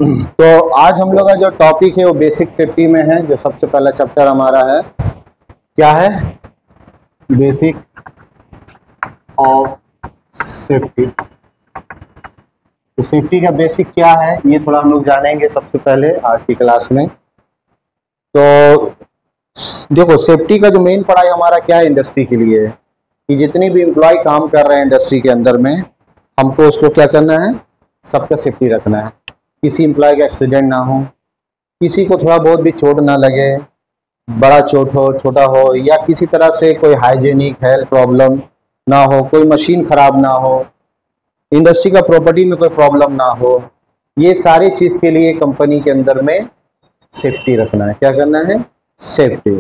तो आज हम लोग का जो टॉपिक है वो बेसिक सेफ्टी में है। जो सबसे पहला चैप्टर हमारा है, क्या है? Basic of safety. तो सेफ्टी का बेसिक क्या है ये थोड़ा हम लोग जानेंगे सबसे पहले आज की क्लास में। तो देखो, सेफ्टी का जो मेन पढ़ाई हमारा क्या है इंडस्ट्री के लिए, कि जितने भी एम्प्लॉय काम कर रहे हैं इंडस्ट्री के अंदर में, हमको उसको क्या करना है, सबका सेफ्टी रखना है। किसी एम्प्लॉय का एक्सीडेंट ना हो, किसी को थोड़ा बहुत भी चोट ना लगे, बड़ा चोट हो छोटा हो, या किसी तरह से कोई हाइजेनिक हेल्थ प्रॉब्लम ना हो, कोई मशीन खराब ना हो, इंडस्ट्री का प्रॉपर्टी में कोई प्रॉब्लम ना हो। ये सारी चीज़ के लिए कंपनी के अंदर में सेफ्टी रखना है। क्या करना है? सेफ्टी।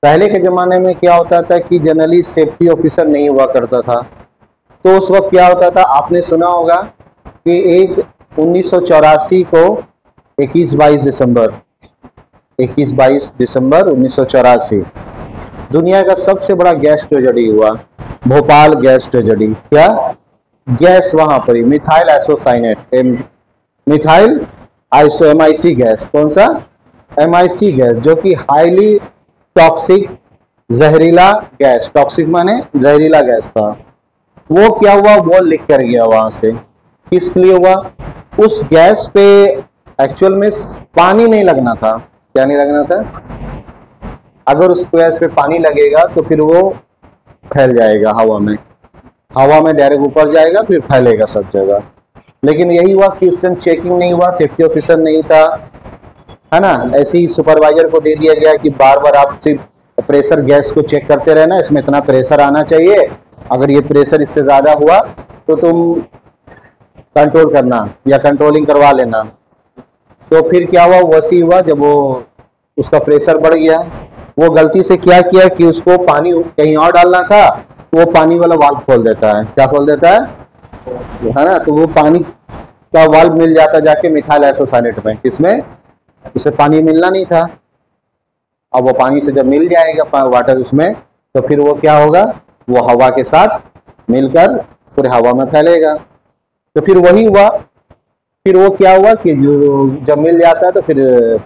पहले के ज़माने में क्या होता था कि जनरली सेफ्टी ऑफिसर नहीं हुआ करता था। तो उस वक्त क्या होता था, आपने सुना होगा कि एक 1984 को 21-22 दिसंबर 1984 दुनिया का सबसे बड़ा गैस ट्रेजेडी हुआ, भोपाल गैस ट्रेजेडी। क्या गैस? वहां पर ही methyl isocyanate, methyl iso MIC gas. कौन सा? MIC गैस, जो कि हाईली टॉक्सिक जहरीला गैस, टॉक्सिक माने जहरीला गैस था। वो क्या हुआ, वो लिख कर गया वहां से। किस लिए हुआ? उस गैस पे एक्चुअल में पानी नहीं लगना था। क्या नहीं लगना था? अगर उस गैस पे पानी लगेगा तो फिर वो फैल जाएगा हवा में, डायरेक्ट ऊपर जाएगा, फिर फैलेगा सब जगह। लेकिन यही हुआ कि उस टाइम चेकिंग नहीं हुआ, सेफ्टी ऑफिसर नहीं था, है ना। ऐसे ही सुपरवाइजर को दे दिया गया कि बार बार आप सिर्फ प्रेशर गैस को चेक करते रहना, इसमें इतना प्रेशर आना चाहिए, अगर ये प्रेशर इससे ज़्यादा हुआ तो तुम कंट्रोल करना या कंट्रोलिंग करवा लेना। तो फिर क्या हुआ, वैसे हुआ जब वो उसका प्रेशर बढ़ गया, वो गलती से क्या किया कि उसको पानी कहीं और डालना था, तो वो पानी वाला वाल्व खोल देता है। क्या खोल देता है ना। तो वो पानी का वाल्व मिल जाता जाके मिथाइल आइसोसाइनेट में, किसमें? उसे पानी मिलना नहीं था। अब वो पानी से जब मिल जाएगा वाटर उसमें, तो फिर वो क्या होगा, वो हवा के साथ मिलकर पूरे हवा में फैलेगा। तो फिर वही हुआ, फिर वो क्या हुआ कि जो जब मिल जाता है तो फिर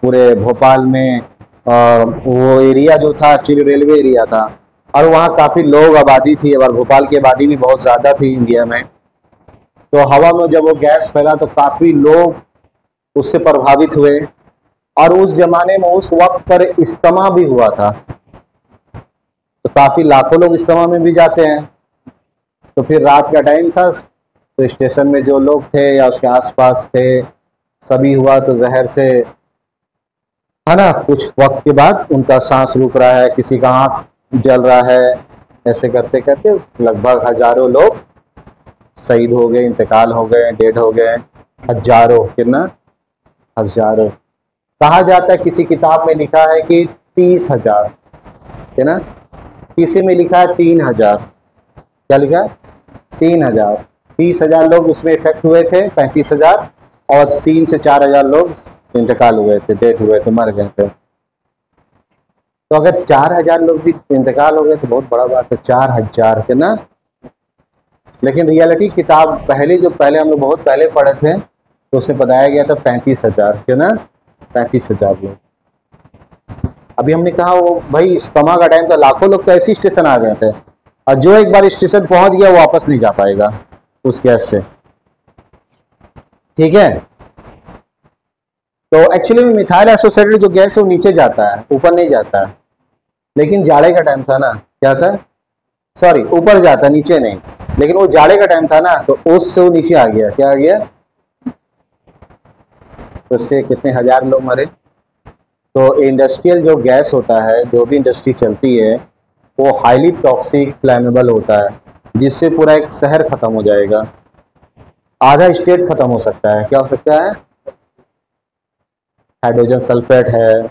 पूरे भोपाल में वो एरिया जो था एक्चुअली रेलवे एरिया था, और वहाँ काफ़ी लोग आबादी थी, और भोपाल की आबादी भी बहुत ज़्यादा थी इंडिया में। तो हवा में जब वो गैस फैला तो काफ़ी लोग उससे प्रभावित हुए, और उस जमाने में उस वक्त पर इज्तिमा भी हुआ था, तो काफ़ी लाखों लोग इज्तिमा में भी जाते हैं। तो फिर रात का टाइम था, तो स्टेशन में जो लोग थे या उसके आसपास थे, सभी हुआ तो जहर से, है ना, कुछ वक्त के बाद उनका सांस रुक रहा है, किसी का आँख जल रहा है। ऐसे करते करते लगभग हजारों लोग शहीद हो गए, इंतकाल हो गए, डेड हो गए। हजारों, कितना? हजारों। कहा जाता है, किसी किताब में लिखा है कि 30,000, है ना, किसी में लिखा है 3,000। क्या लिखा है? 3,000। 30,000 लोग उसमें इफेक्ट हुए थे, 35,000, और 3 से 4,000 लोग इंतकाल हुए थे, डेथ हुए थे, मर गए थे। तो अगर 4,000 लोग भी इंतकाल हो गए तो बहुत बड़ा बात है, 4,000 के ना। लेकिन रियलिटी किताब पहले हम लोग बहुत पहले पढ़े थे, तो उसमें बताया गया था 35,000 के ना, 35,000 लोग। अभी हमने कहा वो भाई इज्तिमा का टाइम था, लाखों लोग तो ऐसे स्टेशन आ गए थे, और जो एक बार स्टेशन पहुंच गया वो वापस नहीं जा पाएगा उस गैस से। ठीक है। तो एक्चुअली में मिथाइल एसोसिएटेड जो गैस है वो नीचे जाता है, ऊपर नहीं जाता है। लेकिन जाड़े का टाइम था ना, क्या था, सॉरी, ऊपर जाता, नीचे नहीं। लेकिन वो जाड़े का टाइम था ना, तो उससे वो नीचे आ गया। क्या आ गया? तो उससे कितने हजार लोग मरे। तो इंडस्ट्रियल जो गैस होता है, जो भी इंडस्ट्री चलती है, वो हाईली टॉक्सिक फ्लैमेबल होता है, जिससे पूरा एक शहर खत्म हो जाएगा, आधा स्टेट खत्म हो सकता है। क्या हो सकता है? हाइड्रोजन सल्फेट है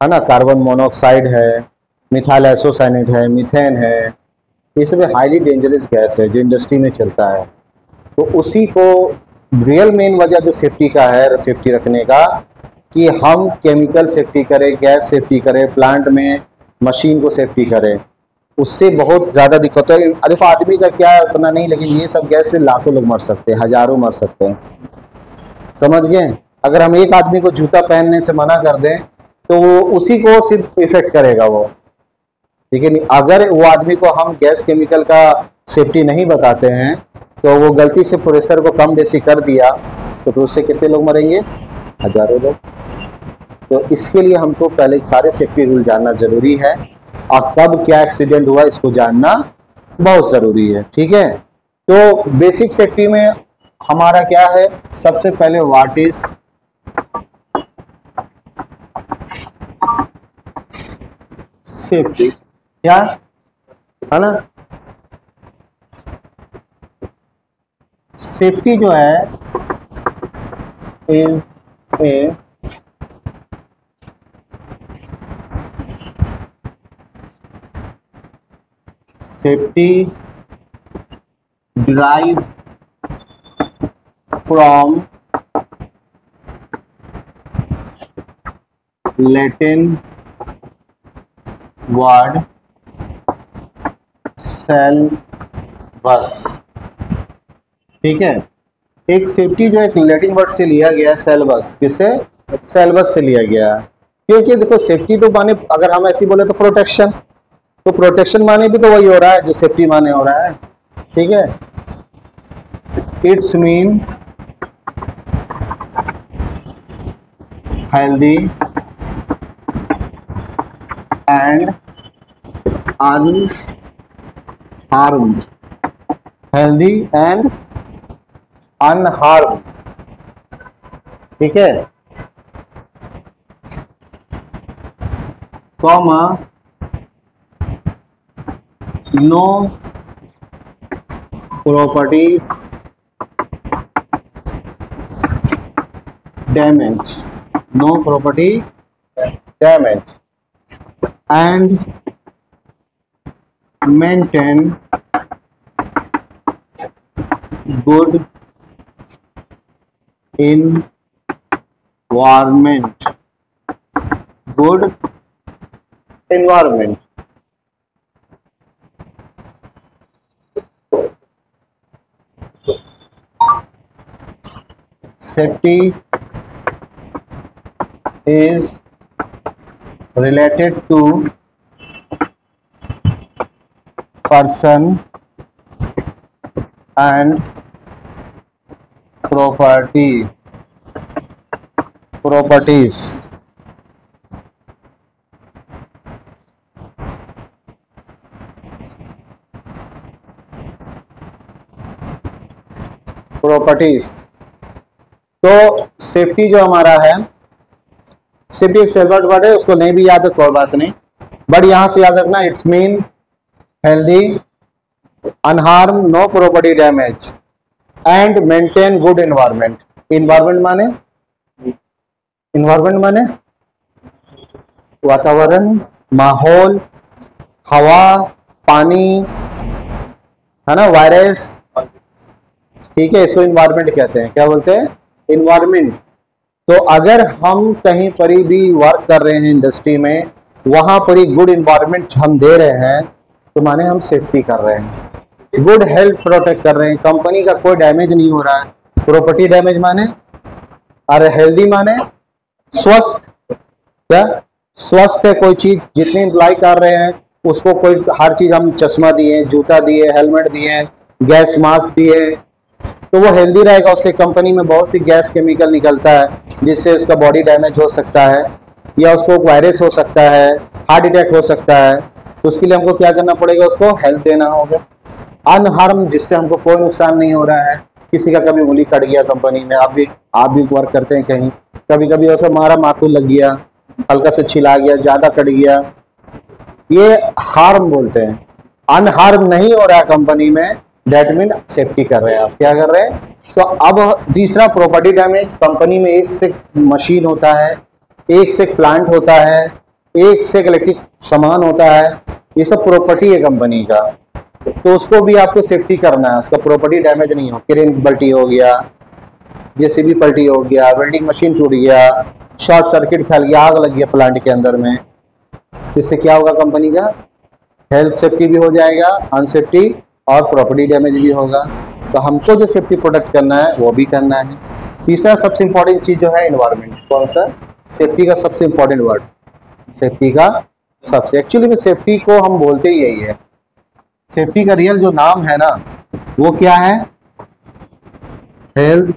ना, कार्बन मोनोऑक्साइड है, मिथाइल आइसोसाइनेट है, मीथेन है, ये सब हाईली डेंजरस गैस है जो इंडस्ट्री में चलता है। तो उसी को रियल मेन वजह जो सेफ्टी का है, सेफ्टी रखने का, कि हम केमिकल सेफ्टी करें, गैस सेफ्टी करें, प्लांट में मशीन को सेफ्टी करें, उससे बहुत ज़्यादा दिक्कत है। देखो, आदमी का क्या है उतना नहीं, लेकिन ये सब गैस से लाखों लोग मर सकते हैं, हजारों मर सकते हैं, समझ गए। अगर हम एक आदमी को जूता पहनने से मना कर दें तो वो उसी को सिर्फ इफेक्ट करेगा वो, ठीक है। नहीं, अगर वो आदमी को हम गैस केमिकल का सेफ्टी नहीं बताते हैं तो वो गलती से प्रेशर को कम बेसी कर दिया तो उससे कितने लोग मरेंगे? हजारों लोग। तो इसके लिए हमको पहले सारे सेफ्टी रूल जानना जरूरी है और कब क्या एक्सीडेंट हुआ इसको जानना बहुत जरूरी है, ठीक है। तो बेसिक सेफ्टी में हमारा क्या है? सबसे पहले व्हाट इज सेफ्टी, क्या है ना? सेफ्टी जो है is a safety derived from Latin word salvus, ठीक है। एक सेफ्टी जो एक लैटिन वर्ड से लिया गया है, सेल्वस, किससे? सेल्वस से लिया गया है। क्योंकि देखो सेफ्टी तो माने अगर हम ऐसे बोले तो प्रोटेक्शन, तो प्रोटेक्शन माने भी तो वही हो रहा है जो सेफ्टी माने हो रहा है, ठीक है। It's mean healthy and unharmed, healthy and unharmed, ठीक है। Comma no properties damage, no property damage and maintain good environment, good environment। Safety is related to person and properties। Properties. तो सेफ्टी जो हमारा है, सेफ्टी एक self word है, उसको नहीं भी याद है कोई बात नहीं, बट यहां से याद रखना it's mean healthy, unharm, no property damage and maintain good environment. Environment माने वातावरण, माहौल, हवा, पानी, है ना, वायरस, ठीक है, इसको इन्वायरमेंट कहते हैं। क्या बोलते हैं? इन्वायरमेंट। तो अगर हम कहीं पर भी वर्क कर रहे हैं इंडस्ट्री में, वहां पर ही गुड इन्वायरमेंट हम दे रहे हैं तो माने हम सेफ्टी कर रहे हैं, गुड हेल्थ प्रोटेक्ट कर रहे हैं, कंपनी का कोई डैमेज नहीं हो रहा है। प्रॉपर्टी डैमेज माने, और हेल्दी माने स्वस्थ, क्या स्वस्थ है कोई चीज, जितने एम्प्लॉय कर रहे हैं उसको कोई हर चीज हम चश्मा दिए, जूता दिए, हेलमेट दिए, गैस मास्क दिए, तो वो हेल्दी रहेगा। उससे कंपनी में बहुत सी गैस केमिकल निकलता है जिससे उसका बॉडी डैमेज हो सकता है, या उसको वायरस हो सकता है, हार्ट अटैक हो सकता है। तो उसके लिए हमको क्या करना पड़ेगा? उसको हेल्थ देना होगा। अनहार्म, जिससे हमको कोई नुकसान नहीं हो रहा है। किसी का कभी उंगली कट गया कंपनी में, आप भी वर्क करते हैं कहीं, कभी कभी ऐसा मारा माथू लग गया, हल्का से छिला गया, ज्यादा कट गया, ये हार्म बोलते हैं। अनहार्म नहीं हो रहा है कंपनी में, डेट मीन सेफ्टी कर रहे हैं आप। क्या कर रहे हैं? तो अब तीसरा प्रॉपर्टी डैमेज। कंपनी में एक से मशीन होता है, एक से प्लांट होता है, एक से इलेक्ट्रिक सामान होता है, ये सब प्रॉपर्टी है कंपनी का, तो उसको भी आपको सेफ्टी करना है, उसका प्रॉपर्टी डैमेज नहीं हो। क्रेन पलटी हो गया, जेसीबी पलटी हो गया, वेल्डिंग मशीन टूट गया, शॉर्ट सर्किट फैल गया, आग लग गया प्लांट के अंदर में, जिससे क्या होगा? कंपनी का हेल्थ सेफ्टी भी हो जाएगा, अनसेफ्टी और प्रॉपर्टी डैमेज भी होगा। तो हमको जो सेफ्टी प्रोटेक्ट करना है वो भी करना है। तीसरा सबसे इंपॉर्टेंट चीज जो है एनवायरमेंट, कौन सा? सेफ्टी का सबसे इंपॉर्टेंट वर्ड, सेफ्टी का सबसे, एक्चुअली में सेफ्टी को हम बोलते ही यही है। सेफ्टी का रियल जो नाम है ना वो क्या है? Health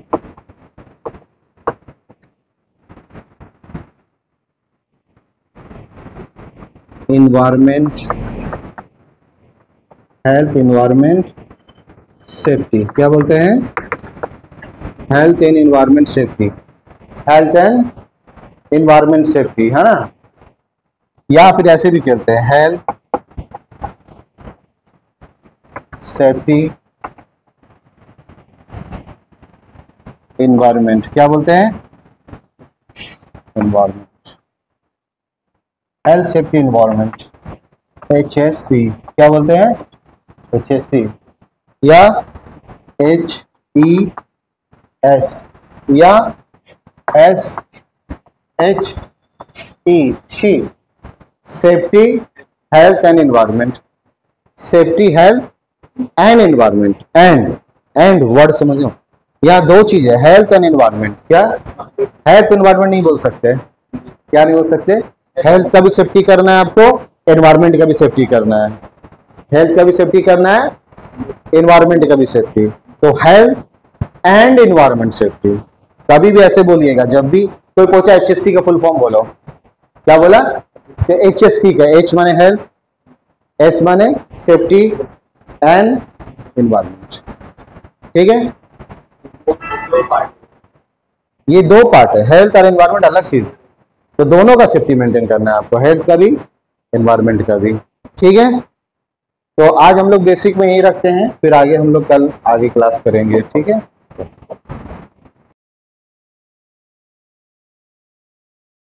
environment, health environment safety, क्या बोलते हैं? Health and environment safety, health and environment safety, है ना? या फिर ऐसे भी कहते हैं हेल्थ सेफ्टी इन्वायरमेंट, क्या बोलते हैं? Environment, health safety environment, HSC, क्या बोलते हैं? HSC या HES या SHE, she, safety health and environment, safety health and environment, and word समझो, यहाँ दो चीज है, हेल्थ एंड इन्वायरमेंट। क्या? हेल्थ इन्वायरमेंट नहीं बोल सकते, क्या नहीं बोल सकते? हेल्थ का भी सेफ्टी करना है आपको, एनवायरमेंट का भी सेफ्टी करना है, हेल्थ का भी सेफ्टी करना है, एनवायरमेंट का भी सेफ्टी। तो हेल्थ एंड एनवायरमेंट सेफ्टी, कभी भी ऐसे बोलिएगा जब भी कोई पूछा HSC का फुल फॉर्म बोलो, क्या बोला? तो HSC का, H माने हेल्थ, S माने सेफ्टी एंड एनवायरमेंट, ठीक है? ये दो पार्ट है, हेल्थ और एनवायरमेंट अलग चीज, तो दोनों का सेफ्टी मेंटेन करना है आपको, हेल्थ का भी एनवायरमेंट का भी, ठीक है? तो आज हम लोग बेसिक में यही रखते हैं, फिर आगे हम लोग कल आगे क्लास करेंगे, ठीक है?